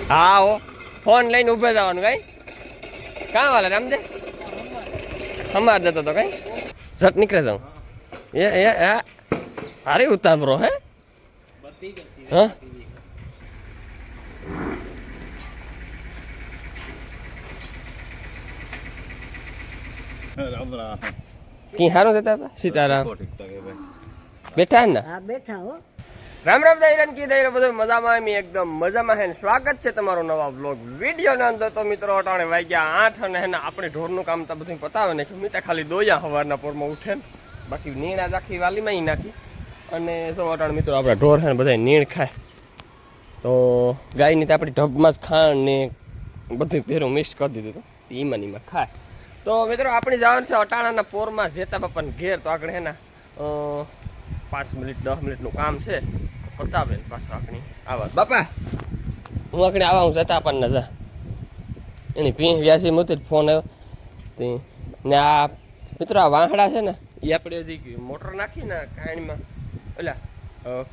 હા હો ફોન લઈને ઊભે જવાનું કઈ કાં વાલે રામદે અમાર જતો તો કઈ ઝટ નીકળે જાઉં એ અરે ઉતામરો હે હા રામ રામ કી હારો દેતા સીતારામ બેઠા ને હા બેઠા હો. રામ રામ દૈરન કી દૈર બધું મજામાં એમ એકદમ મજામાં હે સ્વાગત છે તમારો નવા વ્લોગ વિડીયોના અંદર. તો મિત્રો અટાણે વાગ્યા 8 અને હેને આપણે ઢોરનું કામ તો બધું પતાવે ને મીતા ખાલી દોયા સવારના પોરમાં ઉઠે ને બાકી નીણ આજ આખી વાલીમાં નાખી અને જો અટાણે મિત્રો આપણા ઢોર હે ને બધા નીણ ખાય તો ગાયની તો આપણી ઢબમાં જ ખાંડ ને બધું ભેરું મિક્સ કરી દીધું હતું ઈમાં નીમાં ખાય. તો મિત્રો આપણે જવાનું છે અટાણાના પોરમાં જેતા બાપાને ઘેર. તો આગળ હે ને 5 મિનિટ 10 મિનિટનું કામ છે પતાવે પાછું આપણે આવા બાપા હું આકડે આવા હું જતા આપણને જા એની ભીં વ્યાસી મૂતી ફોન આવ્યો તે ને આ મિત્રો આ વાહડા છે ને એ આપણે હજી મોટર નાખી ને ખાણીમાં એટલે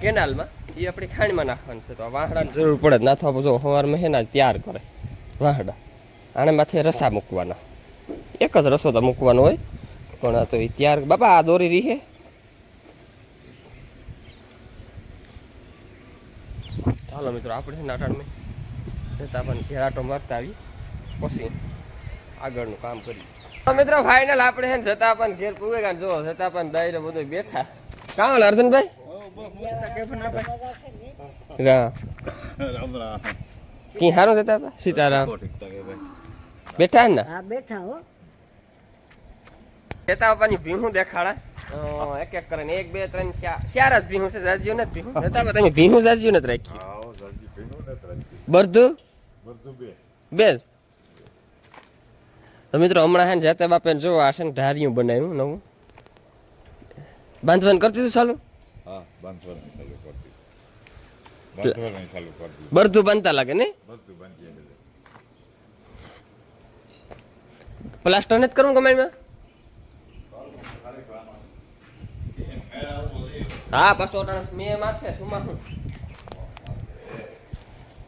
કેનાલમાં એ આપણી ખાણીમાં નાખવાનું છે. તો આ વાહડાની જરૂર પડે નાથવા બધું સવારમાં છે ને તૈયાર કરે વાહડા આને માથે રસા મૂકવાના એક જ રસો તો મૂકવાનો હોય પણ આ તો એ તૈયાર બાપા આ દોરી રીહે ચાલો મિત્રો આપણે નાટાણમાં જતા પણ ઘેરાટો મારતા આવી પછી આગળનું કામ કરીએ. તો મિત્રો ફાઇનલ આપણે છે ને જતા પણ ઘેર પૂગે ગયા જો જતા પણ દાયરે બધું બેઠા કાં ઓલા અર્જુનભાઈ રામ રામ કી હારો જતા સીતારામ બેઠા ને હા બેઠા હો. જતા બાપાની ભીહું દેખાડા એક એક કરીને 1 2 3 4 જ ભીહું છે જાજ્યું નથી ભીહું જતા તમે ભીહું જાજ્યું નથી રાખ્યું બરધું બે તો મિત્રો હમણાં હે ને જતા બાપે જો આ છે ને ઢારિયું બનાવ્યું નવું બાંધવાનું કરતી હતું ચાલુ હા બાંધવાનું ચાલુ કરી બરધું બાંધતા લાગે ને બધું બાંધી પ્લાસ્ટર નથી કરવું કમાઈમાં હા પાછો મેં માથે સુમા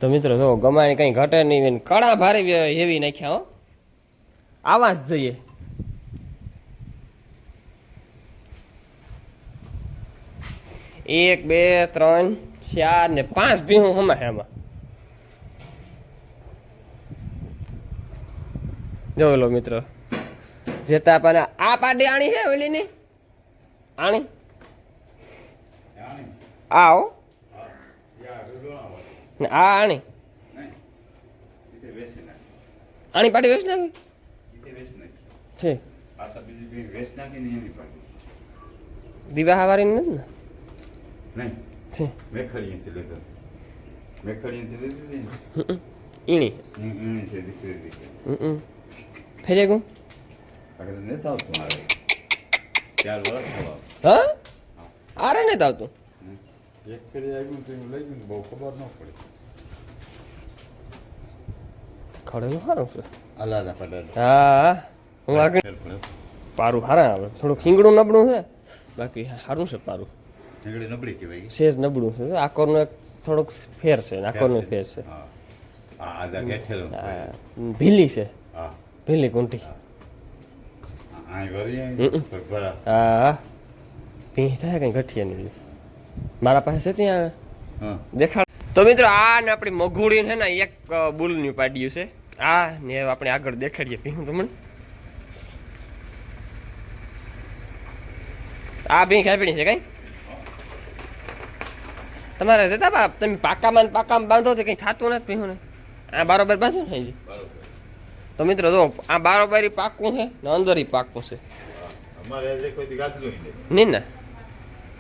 તો મિત્રો જો ગમાય કઈ ઘટે નહીં કડા ભારે હેવી નાખ્યા હો આવા જ જઈએ. એક બે ત્રણ ચાર ને 5 ભીહું હમાય એમાં જોઈ લો મિત્રો જેતા પણ આ પાડી આણી હે ઓલી ની આણી આવો ને આ આણી આણી પાડી વેચ નાખી છે દીવા હવારી નથી ને છે ઈણી ફેરે ગયું હા આરે નથી આવતું ખડેલું સારું છે હા હું આગળ પારું સારા આવે થોડું ખીંગડું નબળું છે બાકી સારું છે પારું સેજ નબળું છે આકોરનો એક થોડોક ફેર છે આકોરનો ફેર છે ભીલી છે ભીલી કુંટી હા ભીં થાય કઈ ગઠિયાની મારા પાસે છે ત્યાં દેખાડ. તો મિત્રો આ ને આપણી મઘુડી છે ને એક બુલનું પાડ્યું છે આ ને આપણે આગળ દેખાડીએ ભીહું તમને આ ભીં ખાપડી છે કઈ તમારે જતા બાપ તમે પાકામાં બાંધો તો કઈ થતું નથી ભીહું ને આ બારોબર બાંધો ને હજી. તો મિત્રો જો આ બારોબારી પાકું છે ને અંદર પાકું છે નહીં ને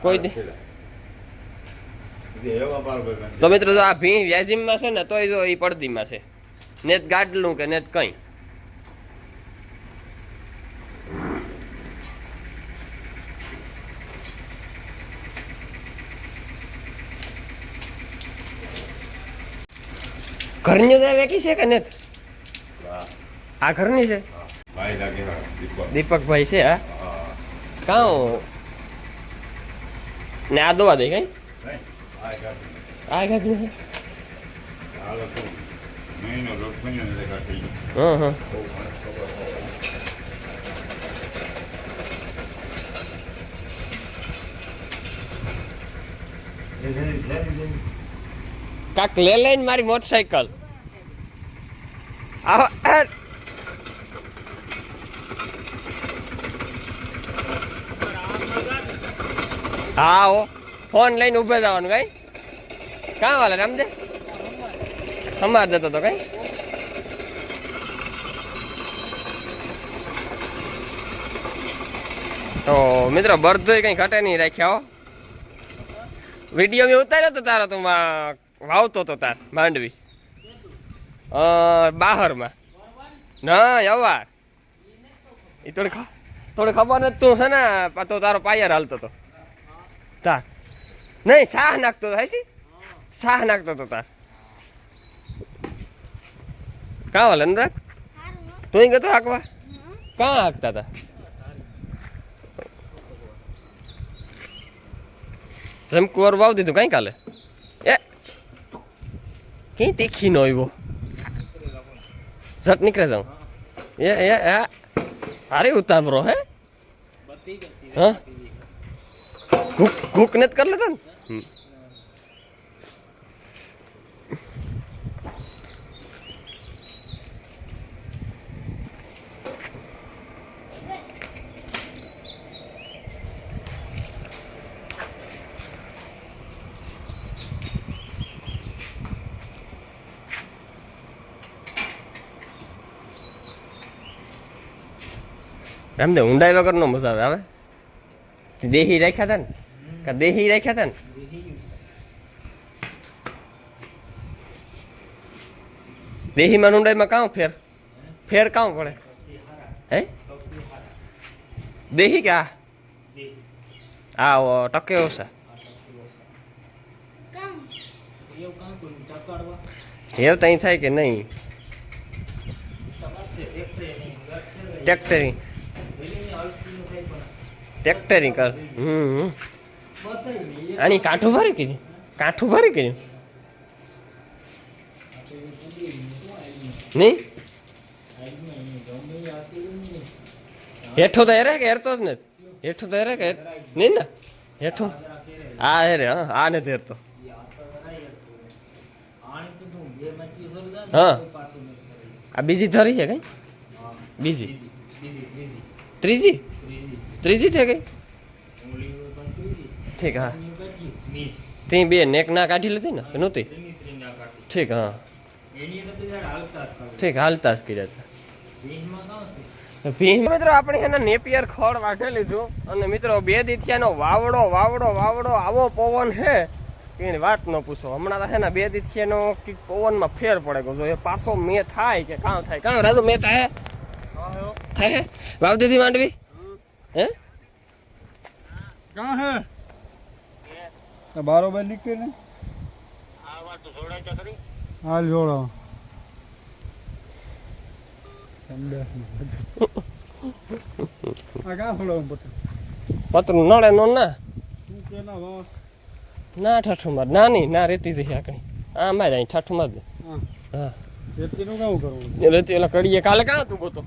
કોઈ દી. તો મિત્રો જો આ ભીં વ્યાજીમાં છે ને તોય જો એ પડદીમાં છે નેત ગાડલું કે નેત કઈ ઘરની તો વેકી છે કે નેત આ ઘરની છે દીપકભાઈ છે હા કાં ને આ દવા દે કઈ આ ગાભી મહિનો દોઢ મહિનો લેખા થઈ ગયો. હા હા બહુ મને ખબર હોય. એ જઈ છે ને જઈ. કાક લે લઈને મારી મોટરસાઇકલ આવો હા હો ફોન લઈને ઉભે જવાનું કઈ કાં વાલે રામદે સમાર જતો તો કઈ તો મિત્રો બરધોય કઈ ઘટે નહીં રાખ્યા હો વિડીયો મેં ઉતાર્યો તો તારો તું વાવતો તો તાર માંડવી બહારમાં ના યવાર એ થોડી ખબર નથી તું છે ને તો તારો પાયર હાલતો તો તાર નહીં શાહ નાખતો હતો હાસી શાહ નાખતો તો તાર કાં વાલે અનુરાગ તું ગયો હાંકવા કાં હાંકતા હતા જમકુવાર વાવ દીધું કઈ કાલે એ કઈ તીખી નો આવ્યો ઝટ નીકળે જાઉં એ અરે ઉતામરો હે હા ઘૂક ને જ કરી લેતો ને એમ ને ઊંડાઈ વગર નો મજા આવે આવે દેહી રાખ્યા હતા ને કા દેહી રાખ્યા હતા ને દેહીમાં ઊંડાઈમાં કાં ફેર કાં પડે હે દેહી કે આ ટકે ઓછા હેવ તઈ થાય કે નહીં ટ્રેક્ટરિંગ ટ્રેક્ટરિંગ કર આની કાઠું ભરી કર્યું નહીં હેઠો તો હેરે કે હેરતો જ નથી હેઠો તો હેરે કે નહીં ને હેઠો હા હેરે હા આ નથી હેરતો હા આ બીજી ધરી છે કઈ બીજી ત્રીજી છે કઈ ઠીક હા તી બે નેક ના કાઢી લીધી ને નહોતી ઠીક હા ઠીક હાલતા જ કર્યા હતા મિત્રો આપણે એના નેપિયર ખડ વાઢે લીધું અને મિત્રો 2 દીથિયાનો વાવડો આવો પવન છે એની વાત ન પૂછો હમણાં તો છે ને 2 દીથિયાનો પવનમાં ફેર પડે ગયો એ પાછો મેં થાય કે કાં થાય કાં રાજુ મેં થાય વાવ દીધી માંડવી હે कहाँ है बारो बार निकले ने हाल जोड़ो कहाँ छोड़ा પતરું નડે નો ના तू केना वा ના ઠઠું માર નાની ના રેતી જઈ આકણી આ મારે અહીં ઠઠું માર દે हां હા एतके नु काऊ करू રેતી ઓલા કડીએ કાલે કાં તું ગોતો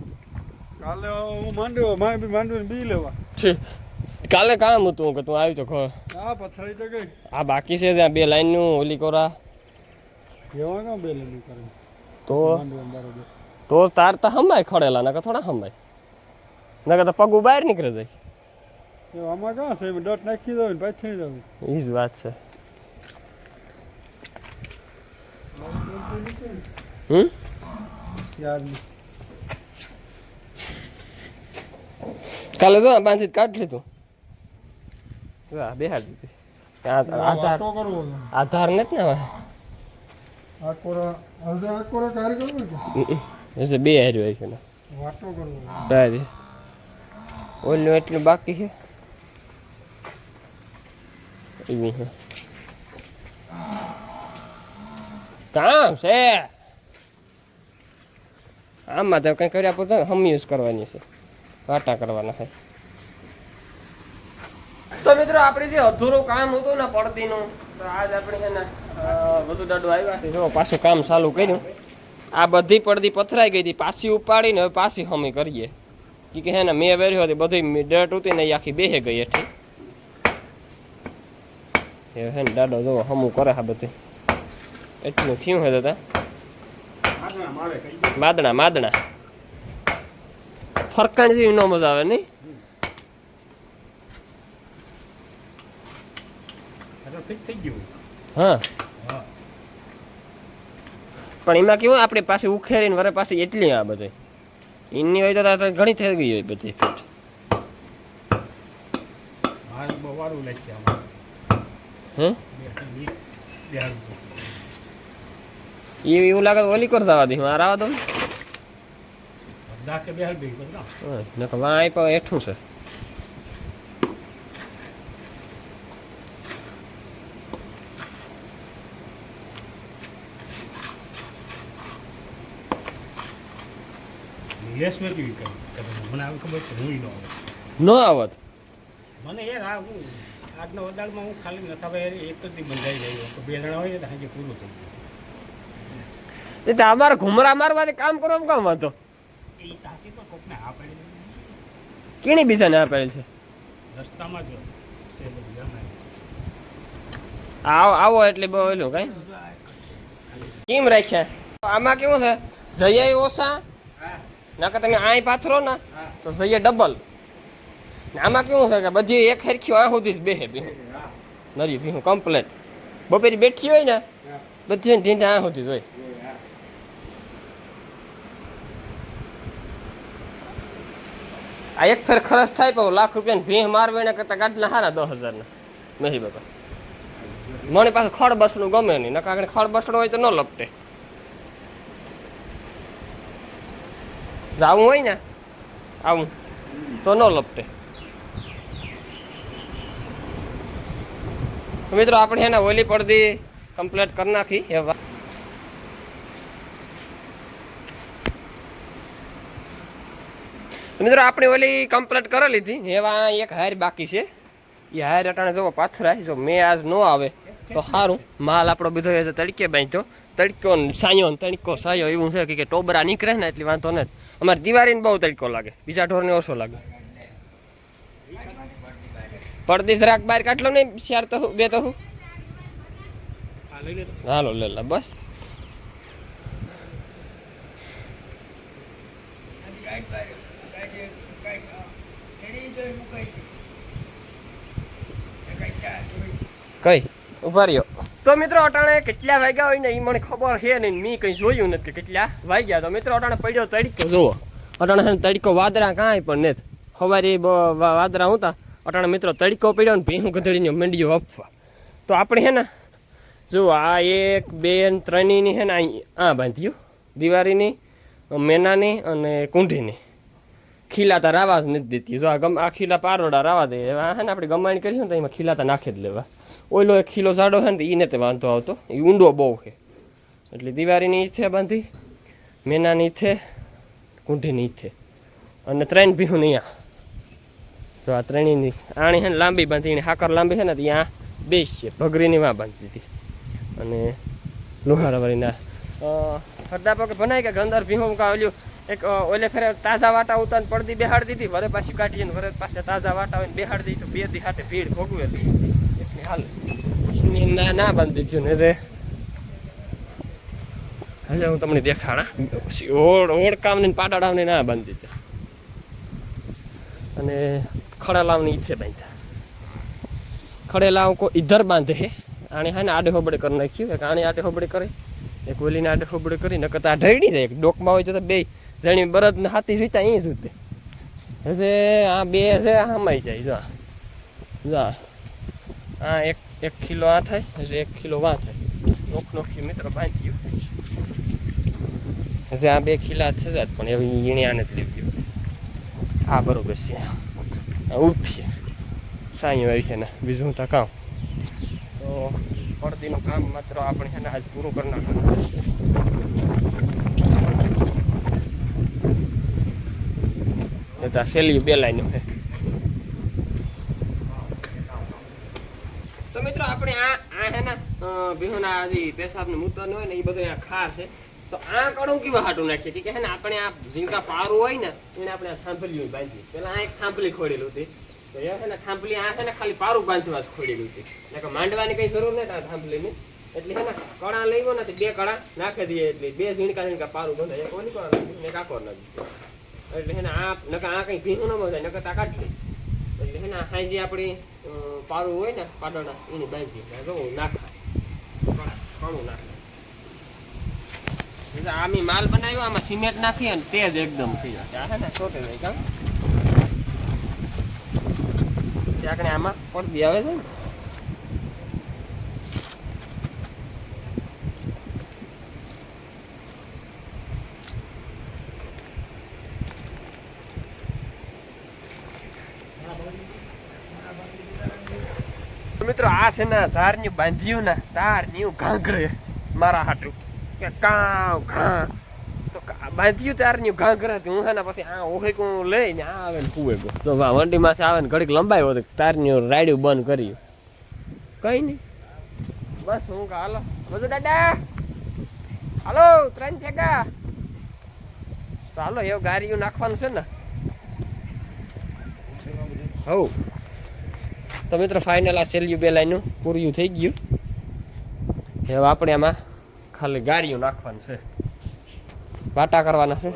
काले હું માંડ્યો બી લેવા કાલે કામ હતું કે તું આવી તો ખરો આ પથરાઈ તો ગઈ આ બાકી છે જ્યાં 2 લાઈનનું ઓલી કોરા કેવા કા બેલ ની કરે તો માંડ્યો બરોબર તો તાર તો હમાય ખડેલા નકર થોડા હમાય નકર તો પગું બહાર નીકળે જાય એ આમાં કા છે ડટ નાખી દો ને પાછી જાવ એ જ વાત છે યાર કાલે જો બાંધી કાઢ લીધું બેહાર દીધી આધાર તો કરવો આધાર નથી ને આ કોરા કાર્ય કરવું કે બે હાર્યું છે ને વાટો કરવો તારી ઓલું એટલું બાકી છે એવી છે કામ છે આમાં તો કંઈ કર્યા પૂરતા હમ યુઝ કરવાની છે વાટા કરવાના છે તો મિત્રો આપણે જે અધૂરું કામ હતું ને પડતીનું તો આજ આપણે છે ને વધુ દાડું આવ્યા છે જો પાછું કામ ચાલુ કર્યું આ બધી પડદી પથરાઈ ગઈ હતી, પાછી ઉપાડીને હવે પાછી હમી કરીએ કે હે ને મેં વેર્યો હતી બધી ડટ ઉતી ને એ આખી બેહે ગઈ એઠી એ હે ને દાડો જો હમું કરે હા બધી એટલું થયું હે દાદા માદણા માદણા ફરકાણ જેવી ન મજા આવે નહીં હા પણ એમાં કેવું આપણે પાસે ઉખેરીને વરે પાસે એટલી આ બધી એની હોય તો ઘણી થઈ ગઈ હોય બધી ફિટ એવું લાગે ઓલી કર જવા દી મારા આવા તો વાય પણ હેઠું છે નો આવત મને યાર આ હું આજના વદાળમાં હું ખાલી નતા ભાઈ એક જ દી બંધાઈ ગયો તો બે જણા હોય ને હાજે પૂરું થઈ એ તો અમારે ઘુમરા મારવાથી કામ કરો એમ કામ વાંધો ગયું એ તાસી તો કોકને હા પાડી કેણી બીજાને આ પડેલ છે રસ્તામાં જ છે બધું જમાય આવો એટલે બહુ ઓલું કઈ કેમ રાખ્યા આમાં કેવું છે જઈએ ઓછા નાકા તમે આય પાથરો ને તો જઈએ ડબલ આમાં કેવું છે કે બધી એક હરખ્યો આ સુધી જ બેહે ભીહું નરી ભીહું કમ્પ્લેટ બપેરી બેઠી હોય ને બધી ઢીંડા આ સુધી જ હોય આ એક ફેર ખર્ચ થાય પણ લાખ રૂપિયાની ભીહ મારવે ને કરતા ગાડના હારા 10,000 ના મેહી બાપા મને પાસે ખડ બસનું ગમે નહીં નકા આગળ ખડ બસણું હોય તો ન લપટે જાવું હોય ને આવું તો ન લપટે મિત્રો આપણે એના ઓલી પડદી કમ્પ્લીટ કરી નાખી એવા મિત્રો આપણે ઓલી કમ્પ્લીટ કરી લીધી એવા એક હાર બાકી છે એ હાર અટાણે જો પાથરાય જો મેં આજ ન આવે તો સારું માલ આપણો બધો તડકે બાંધ્યો તડકો સાયો તડકો સાયો એવું છે કે ટોબરા નીકળે ને એટલે વાંધો નથી અમારે દિવાળીને બહુ તડકો લાગે બીજા ઢોરને ઓછો લાગે પડદી જરાક બહાર કાઢલો ને ચાર તો બે તો હાલો લે લા બસ કઈ ઉભા રહ્યો તો મિત્રો અટાણે કેટલા વાગ્યા હોય ને એ મને ખબર છે નહીં મેં કંઈ જોયું નથી કેટલા વાગ્યા તો મિત્રો અટાણે પડ્યો તડકો જુઓ અટાણે તડકો વાદળા કાંઈ પણ નથી સવારે વાદળા હતા અટાણે મિત્રો તડકો પડ્યો ને ભીહું ગધડીને મંડીઓ આપવા તો આપણે હે ને જો આ 1 2 3ની હે ને આ બાંધ્યું દિવાળીની મેનાની અને કુંઢીની ખીલાતા રાવા જ નથી દેતી જો આ ખીલા પારોડા રાવા દે એવા હે ને આપણે ગમાણી કરી ને તો એમાં ખીલાતા નાખી જ લેવા ઓઈલો 1 કિલો જાડો છે ને તો એને તે વાંધો આવતો એ ઊંડો બહુ છે એટલે દિવાળીની ઈથે બાંધી મેનાની ઈથે કુંઢીની ઈથે અને 3 ભીહું અહીંયા જો આ ત્રણેયની આણી છે ને લાંબી બાંધી એને હાકર લાંબી છે ને ત્યાં બેસ છે ભગરીની માં બાંધી દીધી અને લોહારાવાળીના હરદા પગે બનાવી કે અંદર ભીહું કા ઓલ્યું એક ઓલે ફેરે તાજા વાટા ઉતાર પડદી બેહાડી દીધી વરે પાછી કાઢીએ ને વરે પાછા તાજા વાટા હોય બેહાડી દીધી તો 2 દી હાથે ભીડ ભોગવેલી એટલે હાલ ના બાંધી દીધું ને હજે હું તમને દેખાડા ઓળ કામને પાટાડાવને ના બાંધી દીધા અને ખડેલાવની ઈચ્છે બાંધ્યા ખડેલાવ કોઈ ઈધર બાંધે હે આને હા ને આડે હોબડે કરી નાખ્યું એક આને આડે હોબડે કરે એક ઓલીને આડે હોબડે કરી નકર આ ઢળી જાય ડોકમાં હોય તો બે જણી બરદ ને હાથી સીતા અહીં જૂતે હજે આ બે છે હમાઈ જાય જા જા આ એક કિલો આ થાય હજે 1 કિલો વા થાય નોખી મિત્રો બાંધ્યું હજે આ 2 કિલા થશે પણ એવી ઈણી આને જ લેવી હા બરોબર છે ઉઠશે સાંઈ આવી છે ને બીજું તો કામ તો પડદીનું કામ માત્ર આપણે છે ને આજ પૂરું કરી નાખવાનું સેલી 2 લાઈનો છે તો મિત્રો આપણે આ હે ને ભીહોના જે પેશાબને મૂતરનું હોય ને એ બધું અહીંયા ખાર છે તો આ કડું કેવા હાટું નાખીએ કે હે ને આપણે આ ઝીંકા પારું હોય ને એને આપણે આ થાંભલી બાંધીએ. પેલા આ એક થાંભલી ખોડેલું હતી તો એ છે ને થાંભલી આ છે ને ખાલી પારું બાંધવા જ ખોડેલું હતી એટલે માંડવાની કઈ જરૂર નથી આ થાંભલીની. એટલે છે ને કડા લઈવો ને 2 કડા નાખી દઈએ એટલે 2 ઝીણકા પારું બંધાય. એક ઓલી કડા નાખી ને કાકોર નાખી એટલે છે ને આ નકા આ કઈ ભીનું ન બંધાય નકર તા કાઢી લઈ. એટલે છે ને આ જે આપણી પારું હોય ને પાડોડા એની બાંધી જો નાખાય ઘણું નાખાય. આમી માલ બનાવ્યો આમાં સિમેન્ટ નાખી અને તેજ એકદમ થઈ જાય છે ને છોટે જાય કામ આપણે આમાં પડદી આવે છે ને મિત્રો આ છે ને ઝાડની બાંધ્યું ને તાર ની ઘાઘરે મારા હાટું કે કાવ ઘા તો બાંધ્યું તાર ની ઘાઘરે હું છે ને પછી આ ઓહે લઈને આ આવે ને કુવે ગયો તો વંડી માંથી આવે ને ઘડીક લંબાયો તો તાર ની રાડ્યું બંધ કર્યું કઈ નહીં બસ હું કા હાલો બધું દાદા હાલો 3 થેગા તો હાલો એવું ગાડીઓ નાખવાનું છે ને હવ તો મિત્રો ફાઇનલ આ સેલ્યુ 2 લાઈનનું પૂરું થઈ ગયું. હવે આપણે આમાં ખાલી ગાડીઓ નાખવાનું છે વાટા કરવાના છે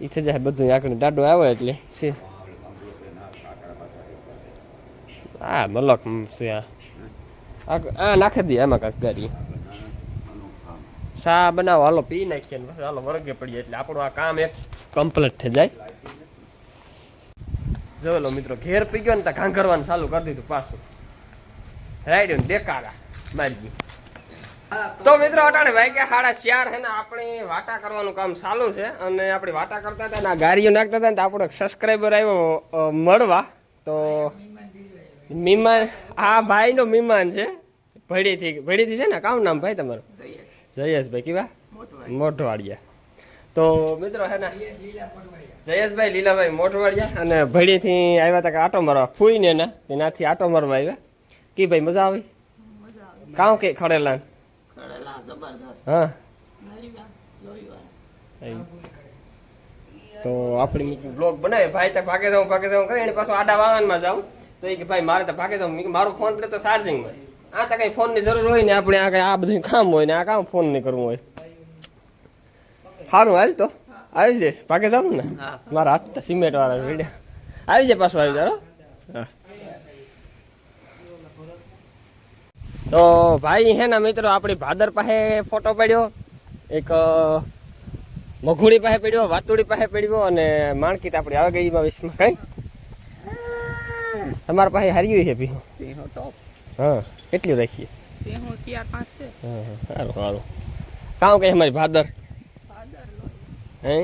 એ થઈ જાય બધું આગળ દાડો આવે એટલે છે હા મલક છે આ નાખી દઈએ એમાં કાંઈક ગાડી ચા બનાવો હાલો પી નાખીએ ને બસ હાલો વર્ગે પડીએ એટલે આપણું આ કામ એક કમ્પ્લીટ થઈ જાય. જો લો મિત્રો ઘેર પી ગયો ને ત્યાં ઘાંઘરવાનું ચાલુ કરી દીધું પાછું રાઈડ દેખાડા મારી. તો મિત્રો અટાણે વાગ્યા 4:30 હે ને આપણે વાટા કરવાનું કામ ચાલુ છે અને આપણે વાટા કરતા હતા ને ગાડીઓ નાખતા હતા ને તો આપણો સબસ્ક્રાઈબર આવ્યો મળવા. તો મહેમાન આ ભાઈનો મહેમાન છે ભડીથી છે ને કામ નામ ભાઈ તમારું જયેશભાઈ કેવા મોઢવાડિયા. તો મિત્રો હે ને જયેશભાઈ લીલાભાઈ મોઢવાડિયા અને ભડીથી આવ્યા હતા કે આટો મારવા ફૂઈને ને તેનાથી આટો મારવા આવ્યા કે ભાઈ મજા આવી કામ કે ખડેલા હા તો આપણી બ્લોગ બનાવે ભાઈ તો ભાગે જાઉં કરે એને પાછું આડા વાહનમાં જાઉં તો એ કે ભાઈ મારે તો ભાગે જાઉં મારો ફોન પડે તો ચાર્જિંગમાં આ તો કઈ ફોનની જરૂર હોય ને આપણે આ બધું કામ હોય ને આ કામ ફોન નહીં કરવું હોય. સારું હાલ તો આવી જાય ભાગે જાઉં ને મારા હાથ સિમેન્ટ વાળા વિડીયો આવી જાય પાછું આવી જાય. હા તો ભાઈ હે ને મિત્રો આપણી ભાદર પાસે ફોટો પડ્યો એક મઘુડી પાસે પડ્યો વાતુડી પાસે પડ્યો અને માણકી આપણી આવે ગઈ 22માં કઈ તમારા પાસે હારી છે ભીહું હા કેટલી રાખીએ સારું સારું કામ કઈ અમારી ભાદર હે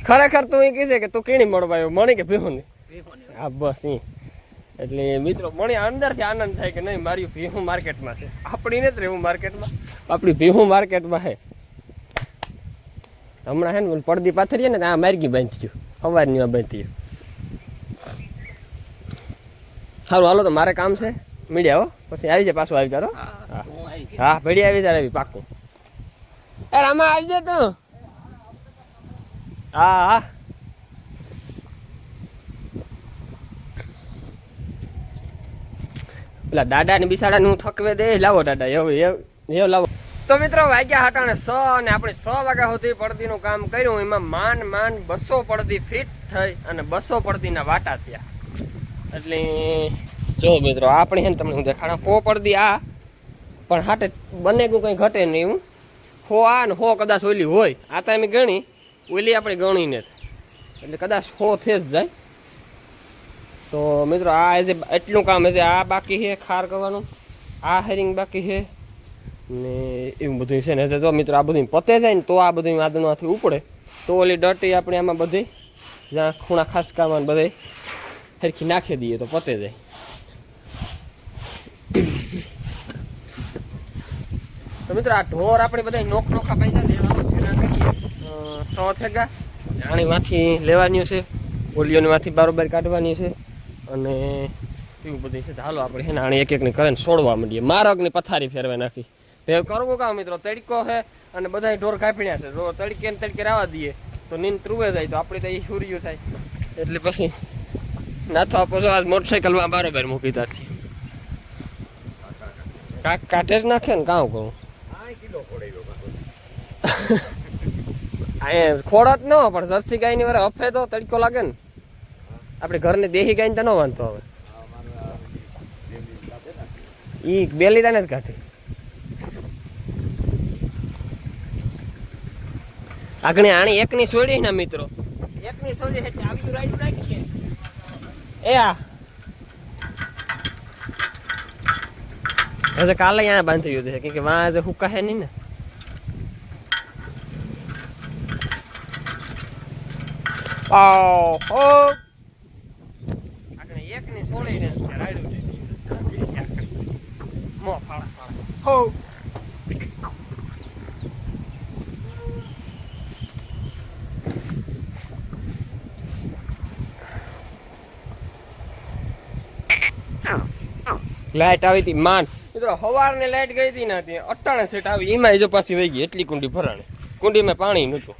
ખરેખર તું એ કહેશે કે તું કેણી મળવા આવ્યો મણી કે ભીહું ને હા બસ એ એટલે મિત્રો મને અંદરથી આનંદ થાય કે નહીં મારી ભીહું માર્કેટમાં છે આપણી નથી રહેવું માર્કેટમાં આપણી ભીહું માર્કેટમાં છે. હમણાં છે ને પડદી પાથરીએ ને આ માર્ગી બાંધી ગયું સવારની બાંધી ગયું. સારું હાલો તો મારે કામ છે મીડિયા હો પછી આવી જાય પાછું આવી જારો હા ભેડી આવી જાય આવી પાકું યાર આમાં આવી જાય તું હા હા પેલા દાદા ને બિસાડા નું થકવે દે લાવો દાદા એવું લાવો. તો મિત્રો વાગ્યા હટાણે 6 અને આપણે 6 વાગ્યા સુધી પડદીનું કામ કર્યું એમાં માંડ 200 પડદી ફિટ થઈ અને 200 પડદીના વાટા થયા. એટલે જો મિત્રો આપણે છે ને તમને હું દેખાડા 100 પડદી આ પણ હાટે બને ગયું કંઈ ઘટે નહીં હું 100 આ ને 100 કદાચ ઓલી હોય આ તો એમ ગણી ઓલી આપણે ગણી ને એટલે કદાચ 100 થઈ જ જાય. તો મિત્રો આ એઝ એટલું કામ એઝ આ બાકી છે ખાર કરવાનું આ હેરિંગ બાકી છે ને એવું બધું છે ને જો મિત્રો આ બધું પતે જાય ને તો આ બધું આદણવાથી ઉપડે તો ઓલી ડટી આપણે આમાં બધી જ્યાં ખૂણા ખાસ કામ બધે સરખી નાખી દઈએ તો પતે જાય. તો મિત્રો આ ઢોર આપણે બધા નોખા પૈસા લેવાના 100 થેગા આણીમાંથી લેવાની છે ઓલીઓની માંથી બારોબાર કાઢવાની છે અને એવું બધું છે. હાલો આપણે છે ને આણી એક એકની કરે ને છોડવા માંડીએ મારગની પથારી ફેરવા નાખી ભેવ કરવું કામ મિત્રો, તડકો છે અને બધા ઢોર કાપીને છે. જો તડકે ને તડકે રાવા દઈએ તો નીંદ ત્રુવે જાય તો આપણે તો એ સૂર્યું થાય એટલે પછી નાથો આપો છો. આજ મોટરસાઇકલમાં બારોબાર મૂકી તારથી કાઢે જ નાખે ને કામ કરું અહીંયા ખોડાત ન હોય પણ જર્સી ગાયની વારે હફે તો તડકો લાગે ને. આપણે ઘરને દેહી ગાયને તો ન વાંધતો હવે, ઈ બેલી તાને જ કાઢે. આગળ આણી એકની છોડી ને મિત્રો, એકની છોડી એટલે આવી રાઈડ રાખીએ એ આ હજે કાલે અહીંયા બાંધી ગયું છે કે વાં હજે હુકા હે નહીં ને. ઓહો આગળ એકની છોડીને રાઈડ મો ફાળા ફાળા હો. લાઈટ આવી હતી માંડ મિત્રો, સવારને લાઈટ ગઈ હતી ને અટાણે સેટ આવી, એમાં જો પાછી વહી ગઈ એટલી કુંડી ભરાણી. કુંડીમાં પાણી નહોતું.